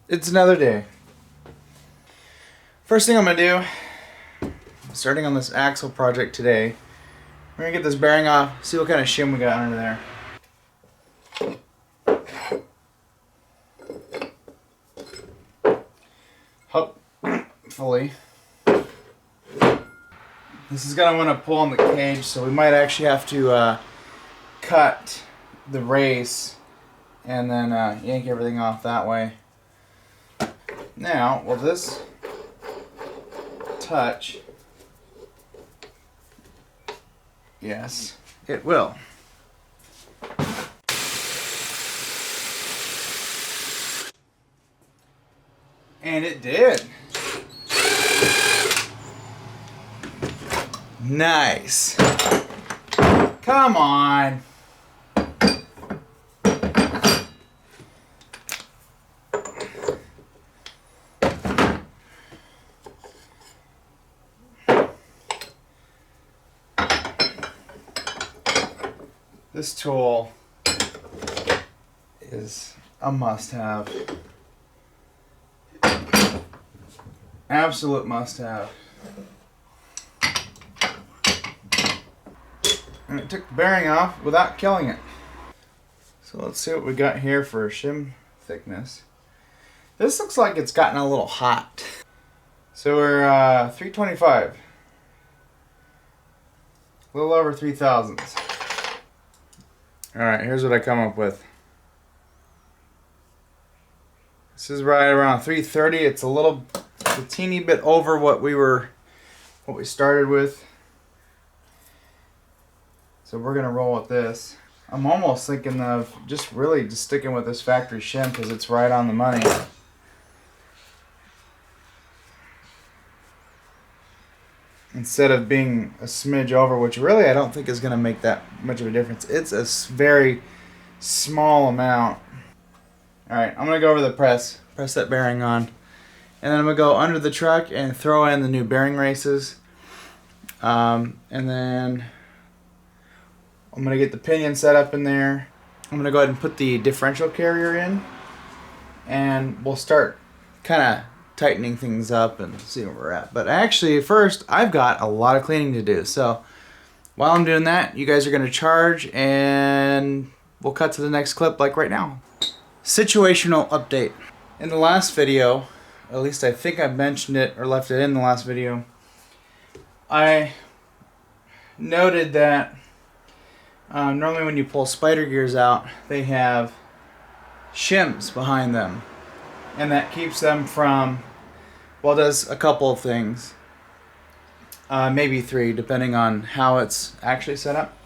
It's another day. First thing I'm gonna do, starting on this axle project today, we're gonna get this bearing off, see what kind of shim we got under there. Hopefully. This is gonna want to pull on the cage, so we might actually have to cut the race and then yank everything off that way. Now, will this touch? Yes, it will. And it did. Nice. Come on. This tool is a must-have. Absolute must-have. And it took the bearing off without killing it. So let's see what we got here for shim thickness. This looks like it's gotten a little hot. So we're 325. A little over 3 thousandths. Alright, here's what I come up with. This is right around 330. It's a teeny bit over what we started with. So we're gonna roll with this. I'm almost thinking of just sticking with this factory shim because it's right on the money. Instead of being a smidge over, which really I don't think is gonna make that much of a difference. It's a very small amount. Alright, I'm gonna go over the press that bearing on. And then I'm gonna go under the truck and throw in the new bearing races. And then I'm going to get the pinion set up in there. I'm going to go ahead and put the differential carrier in. And we'll start kind of tightening things up and see where we're at. But actually, first, I've got a lot of cleaning to do. So while I'm doing that, you guys are going to charge and we'll cut to the next clip like right now. Situational update. In the last video, at least I think I mentioned it or left it in the last video, I noted that normally when you pull spider gears out, they have shims behind them. And that keeps them from, well, does a couple of things. Maybe 3, depending on how it's actually set up.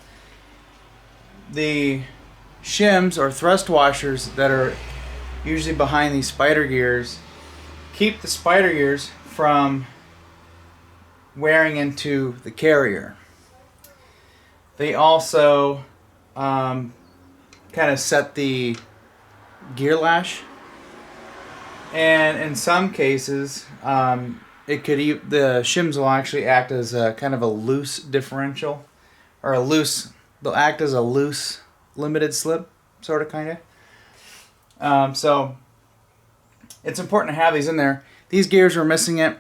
The shims, or thrust washers, that are usually behind these spider gears, keep the spider gears from wearing into the carrier. They also kind of set the gear lash, and in some cases, the shims will actually act as a kind of a loose differential, or they'll act as a loose limited slip, sort of, kind of. So it's important to have these in there. These gears were missing it.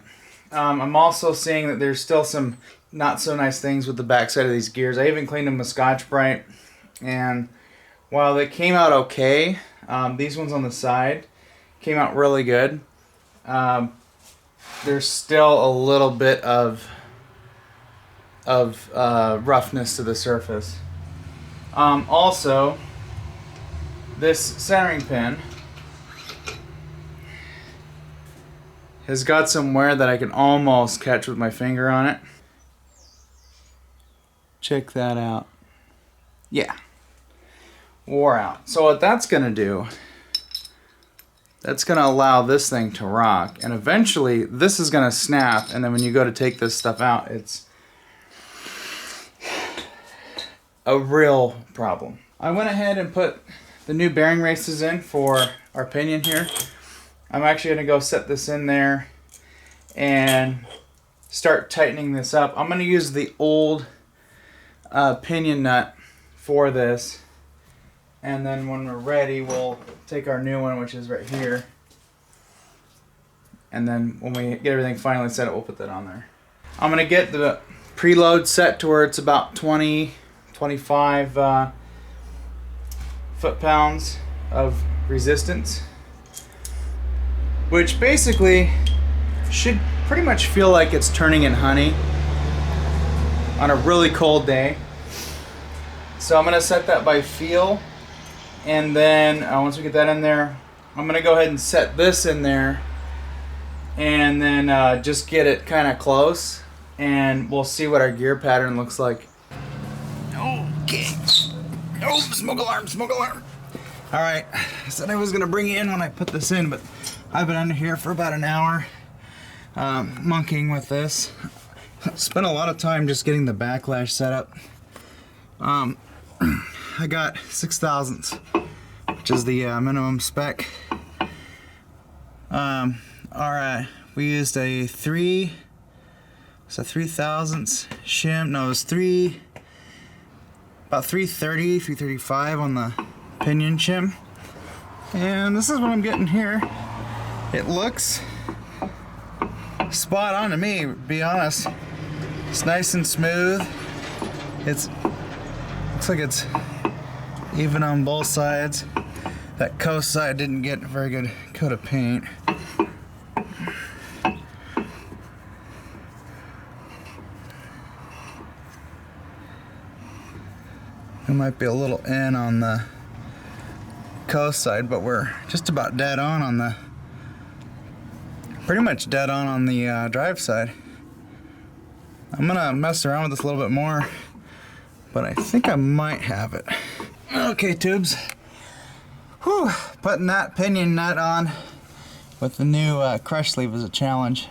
I'm also seeing that there's still some not so nice things with the backside of these gears. I even cleaned them with Scotch-Brite, and while they came out okay, these ones on the side came out really good. There's still a little bit of roughness to the surface. Also, this centering pin has got some wear that I can almost catch with my finger on it. Check that out. Yeah. Wore out. So what that's going to do, that's going to allow this thing to rock. And eventually this is going to snap. And then when you go to take this stuff out, it's a real problem. I went ahead and put the new bearing races in for our pinion here. I'm actually going to go set this in there and start tightening this up. I'm going to use the old pinion nut for this, and then when we're ready we'll take our new one, which is right here, and then when we get everything finally set up, we'll put that on there. I'm gonna get the preload set to where it's about 25 foot-pounds of resistance, which basically should pretty much feel like it's turning in honey on a really cold day. So I'm gonna set that by feel, and then once we get that in there, I'm gonna go ahead and set this in there, and then just get it kind of close, and we'll see what our gear pattern looks like. Okay. Oh, smoke alarm, smoke alarm. All right, I said I was gonna bring you in when I put this in, but I've been under here for about an hour monkeying with this. Spent a lot of time just getting the backlash set up. I got 6 thousandths, which is the minimum spec. We used a 3 thousandths shim. No, it was about 330, 335 on the pinion shim. And this is what I'm getting here. It looks spot on to me, to be honest. It's nice and smooth. Looks like it's even on both sides. That coast side didn't get a very good coat of paint. There might be a little in on the coast side, but we're just about dead on the, pretty much dead on the drive side. I'm gonna mess around with this a little bit more, but I think I might have it. Okay, tubes. Whew, putting that pinion nut on with the new crush sleeve is a challenge.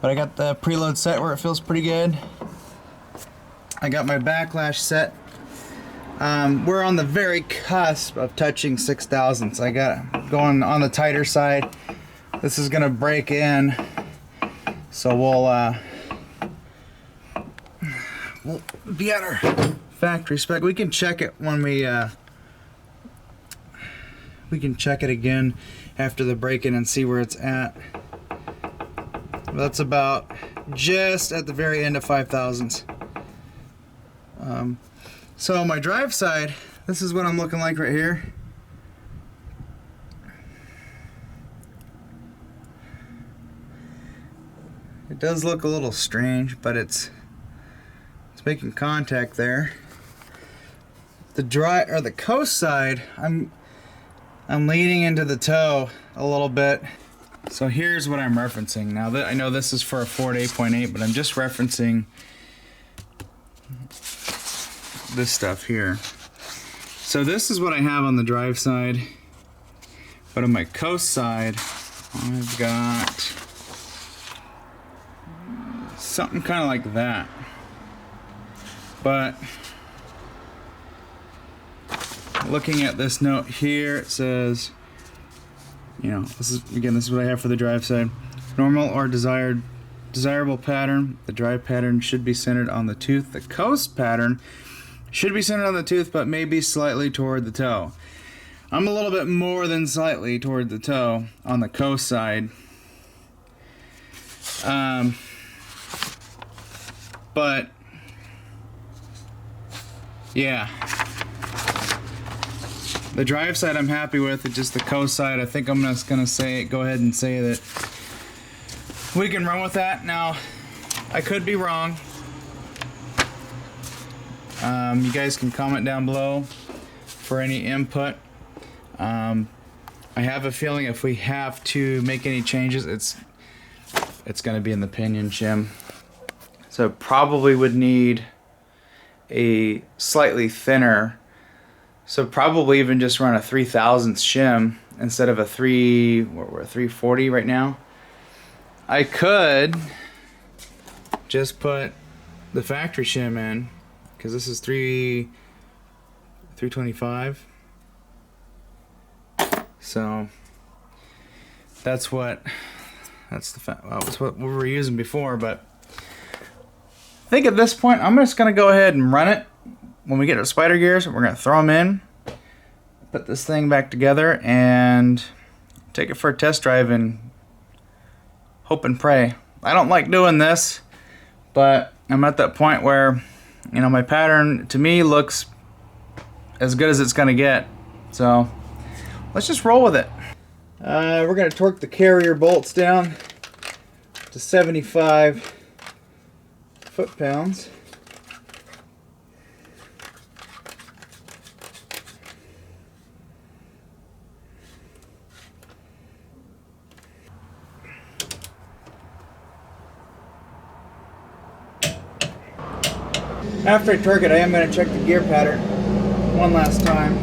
But I got the preload set where it feels pretty good. I got my backlash set. We're on the very cusp of touching 6 thousandths. I got it going on the tighter side. This is gonna break in, so we'll be at our factory spec. We can check it when we can check it again after the break-in and see where it's at. That's about just at the very end of 5 thousandths. So my drive side, this is what I'm looking like right here. It does look a little strange, but it's making contact there. The coast side, I'm leaning into the toe a little bit. So here's what I'm referencing. Now I know this is for a Ford 8.8, but I'm just referencing this stuff here. So this is what I have on the drive side, but on my coast side, I've got something kind of like that. But looking at this note here, it says, you know, this is what I have for the drive side. Normal or desirable pattern. The drive pattern should be centered on the tooth. The coast pattern should be centered on the tooth, but maybe slightly toward the toe. I'm a little bit more than slightly toward the toe on the coast side. But yeah, the drive side I'm happy with. It's just the coast side. I think I'm just gonna go ahead and say that we can run with that. Now, I could be wrong. You guys can comment down below for any input. I have a feeling if we have to make any changes, it's going to be in the pinion shim. So probably would need a slightly thinner. So probably even just run a 3/1000 shim instead of a we're 340 right now. I could just put the factory shim in, because this is 325. So that's what we were using before. But I think at this point I'm just gonna go ahead and run it. When we get our spider gears, we're gonna throw them in, put this thing back together, and take it for a test drive in hope and pray. I don't like doing this, but I'm at that point where, you know, my pattern to me looks as good as it's gonna get. So let's just roll with it. We're gonna torque the carrier bolts down to 75 foot-pounds. After I torque it, I am going to check the gear pattern one last time.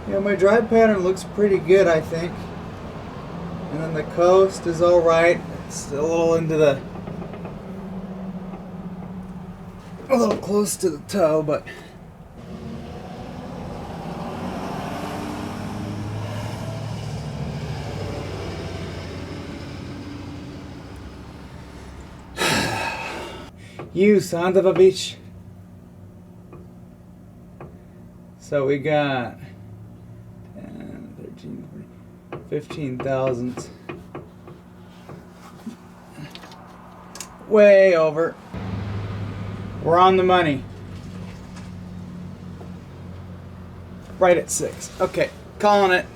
Yeah, my drive pattern looks pretty good, I think. And then the coast is alright. It's a little into the... a little close to the toe, but you son of a bitch. So we got 10, 13, 14, 15 thousandths. Way over. We're on the money. Right at 6. Okay, calling it.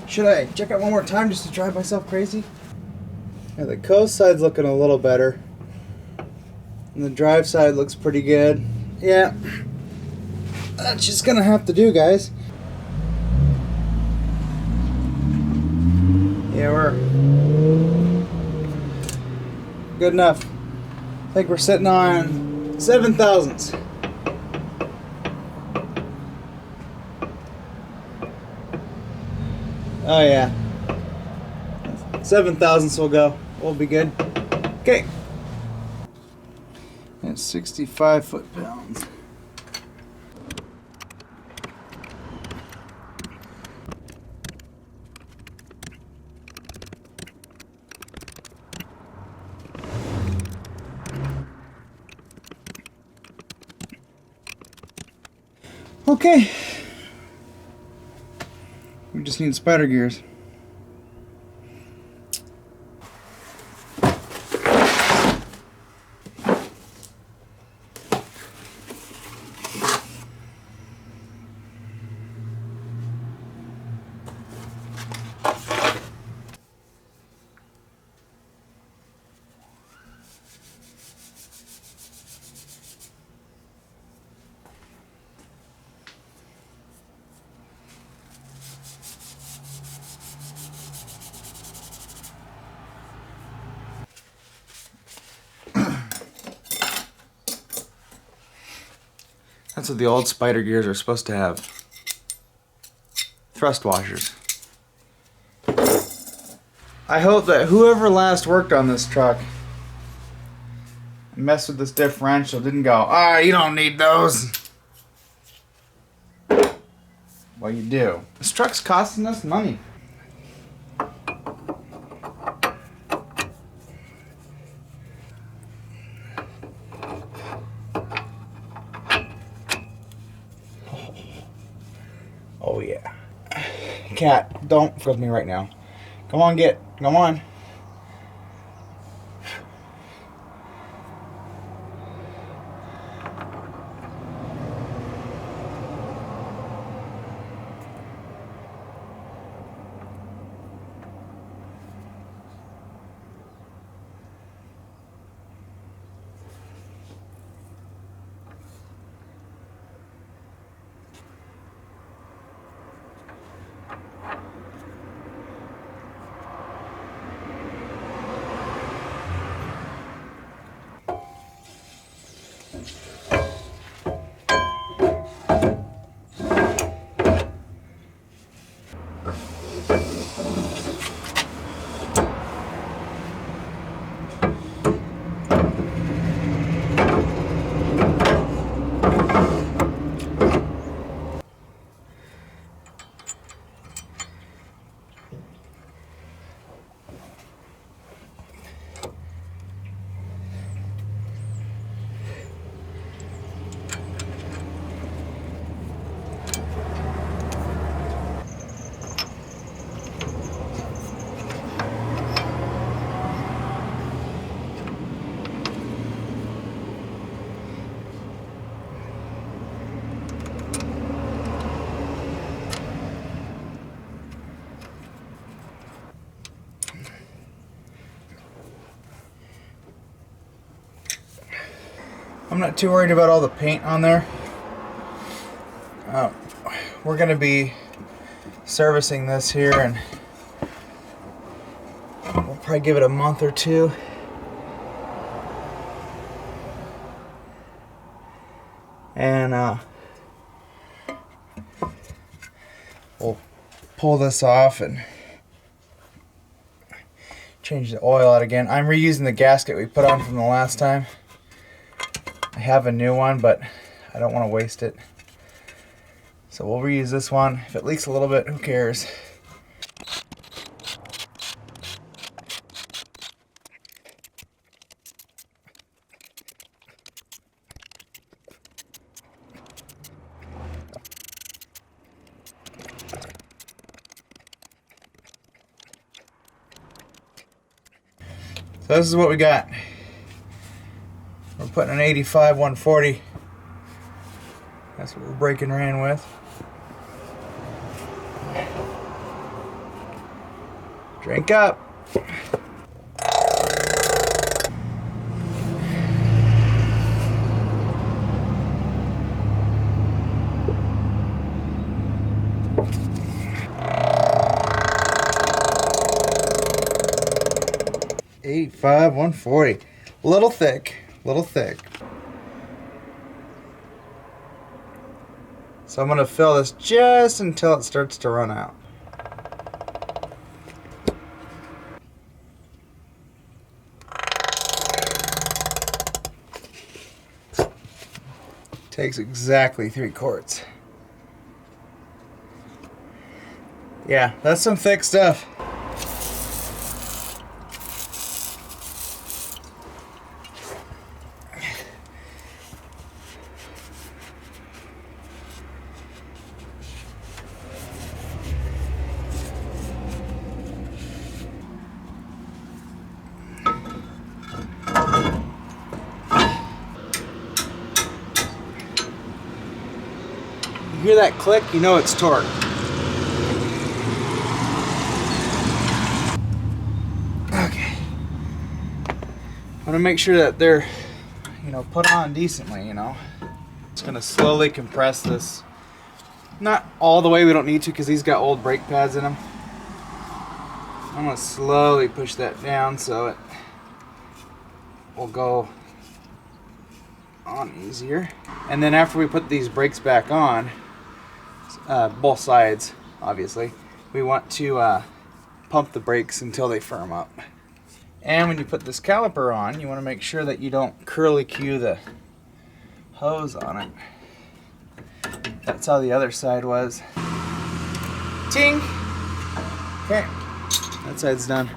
Should I check out one more time just to drive myself crazy? Yeah, the coast side's looking a little better. And the drive side looks pretty good. Yeah. That's just gonna have to do, guys. Yeah, we're good enough. I think we're sitting on 7 thousandths. Oh yeah, 7 thousandths will go. We'll be good. Okay. That's 65 foot-pounds. Okay, we just need spider gears. That's what the old spider gears are supposed to have. Thrust washers. I hope that whoever last worked on this truck and messed with this differential didn't go, ah, you don't need those. Well, you do. This truck's costing us money. Oh yeah. Cat, don't fuck with me right now. Come on, come on. I'm not too worried about all the paint on there. We're going to be servicing this here, and we'll probably give it a month or two. And we'll pull this off and change the oil out again. I'm reusing the gasket we put on from the last time. I have a new one, but I don't want to waste it. So we'll reuse this one. If it leaks a little bit, who cares? So this is what we got. We're putting an 85 140. That's what we're breaking ran with. Drink up. $85 140. Little thick, little thick. So I'm gonna fill this just until it starts to run out. Takes exactly 3 quarts. Yeah, that's some thick stuff. You hear that click, you know it's torque. Okay. I want to make sure that they're, put on decently, It's going to slowly compress this. Not all the way, we don't need to because these got old brake pads in them. I'm going to slowly push that down so it will go on easier. And then after we put these brakes back on, both sides, obviously, we want to pump the brakes until they firm up. And when you put this caliper on, you want to make sure that you don't curly cue the hose on it. That's how the other side was. Ting! Okay, that side's done.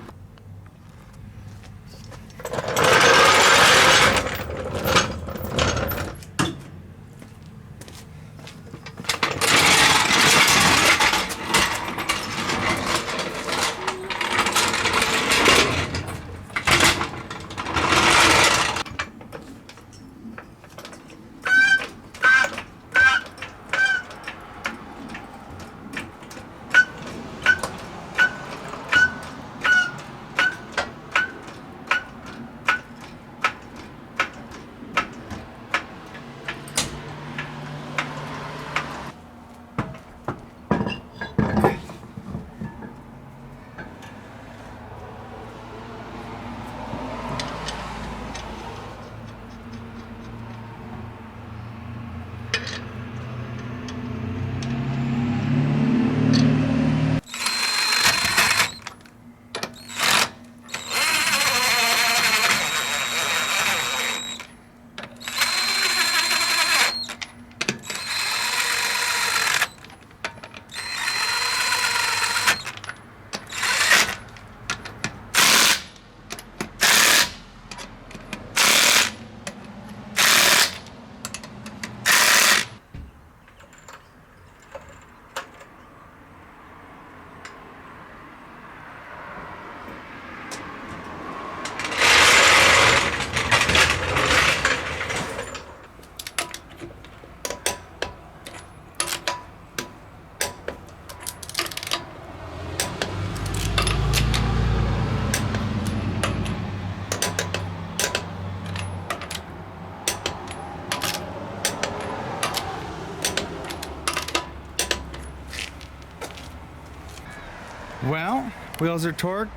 well. Wheels are torqued.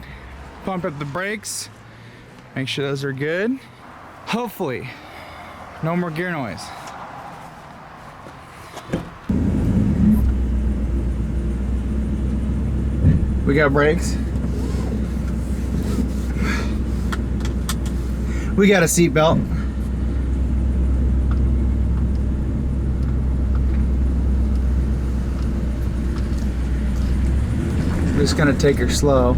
Pump up the brakes. Make sure those are good. Hopefully, no more gear noise. We got brakes. We got a seat belt. Just gonna take her slow.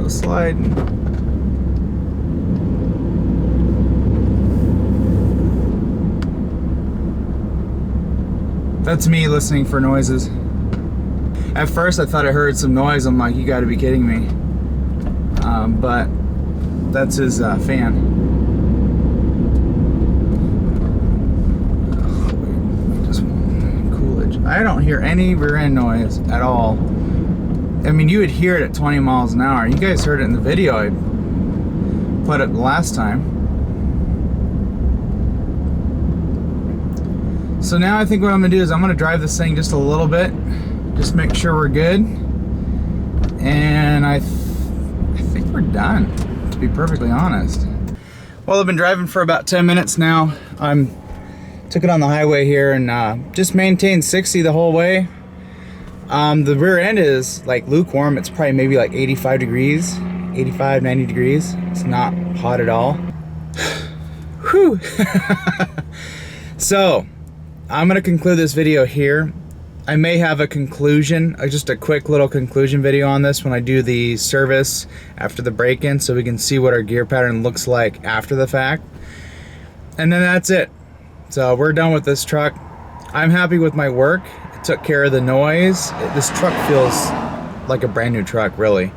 Slide. That's me listening for noises. At first I thought I heard some noise. I'm like, you gotta be kidding me. But that's his fan. Just Coolidge. I don't hear any rear end noise at all. I mean, you would hear it at 20 miles an hour. You guys heard it in the video I put up last time. So now I think what I'm gonna do is I'm gonna drive this thing just a little bit, just make sure we're good. And I think we're done, to be perfectly honest. Well, I've been driving for about 10 minutes now. Took it on the highway here and just maintained 60 the whole way. The rear end is like lukewarm. It's probably maybe like 85 degrees, 85, 90 degrees. It's not hot at all. Whew. So I'm gonna conclude this video here. I may have a conclusion, just a quick little conclusion video on this when I do the service after the break-in, so we can see what our gear pattern looks like after the fact. And then that's it. So we're done with this truck. I'm happy with my work. Took care of the noise. This truck feels like a brand new truck, really.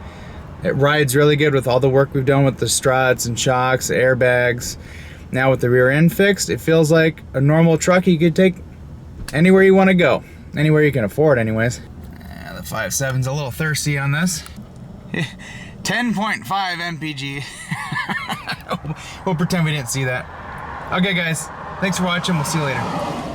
It rides really good with all the work we've done with the struts and shocks, airbags. Now with the rear end fixed, it feels like a normal truck you could take anywhere you want to go. Anywhere you can afford anyways. The 5.7's a little thirsty on this. 10.5 mpg. We'll pretend we didn't see that. Okay guys, thanks for watching. We'll see you later.